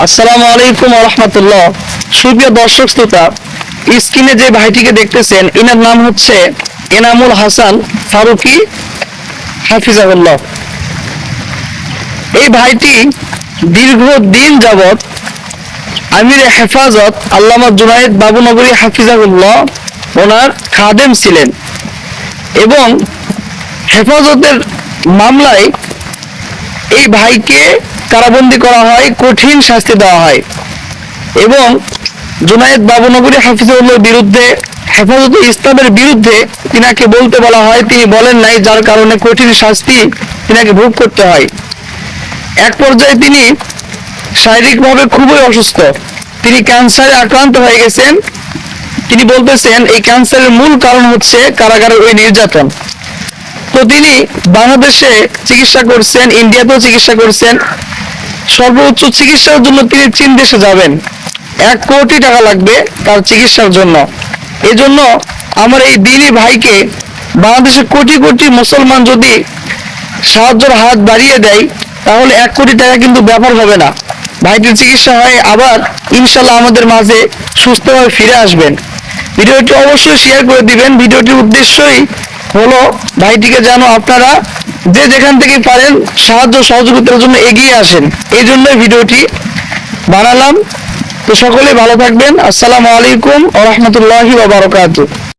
আসসালামু আলাইকুম ওয়া রাহমাতুল্লাহ। সুপ্রিয় দর্শক শ্রোতা, স্ক্রিনে যে ভাইটিকে দেখতেছেন এনার নাম হচ্ছে এনামুল হাসান ফারুকি হাফিজাহুল্লাহ। এই ভাইটি দীর্ঘদিন যাবৎ আমিরে হেফাজত আল্লামা জুনায়েদ বাবুনগরী হাফিজাহুল্লাহ ওনার খাদেম ছিলেন এবং হেফাজতের মামলায় এই ভাইকে কারাবন্দী করা হয়, কঠিন শাস্তি দেওয়া হয় এবং জুনায়েদ বাবুনগরী হাফিজাহুল্লাহর বিরুদ্ধে, হেফাজতে ইসলামের বিরুদ্ধে তিনাকে বলতে বলা হয়, তিনি বলেন নাই, যার কারণে কঠিন শাস্তি তিনাকে ভোগ করতে হয়। এক পর্যায়ে তিনি শারীরিকভাবে খুবই অসুস্থ, তিনি ক্যান্সারে আক্রান্ত হয়ে গেছেন। তিনি বলতেছেন এই ক্যান্সারের মূল কারণ হচ্ছে কারাগারের ওই নির্যাতন। তো তিনি বাংলাদেশে চিকিৎসা করছেন, ইন্ডিয়াতেও চিকিৎসা করছেন। সর্বোচ্চ চিকিৎসার জন্য তিনি চীন দেশে যাবেন, 1 কোটি টাকা লাগবে তার চিকিৎসার জন্য। এই জন্য আমার এই দিনী ভাইকে বাংলাদেশের কোটি কোটি মুসলমান যদি সাহায্যের হাত বাড়িয়ে দেয় তাহলে 1 কোটি টাকা কিন্তু ব্যাপার হবে না। ভাইটির চিকিৎসা হয়, আবার ইনশাল্লাহ আমাদের মাঝে সুস্থভাবে ফিরে আসবেন। ভিডিওটি অবশ্যই শেয়ার করে দিবেন। ভিডিওটির উদ্দেশ্যই হলো ভাইটিকে যেন আপনারা যে যেখান থেকে পারেন সাহায্য সহযোগিতার জন্য এগিয়ে আসেন, এই জন্যই ভিডিওটি বানালাম। তো সকলে ভালো থাকবেন। আসসালামু আলাইকুম ওয়া রাহমাতুল্লাহি ওয়া বারাকাতুহু।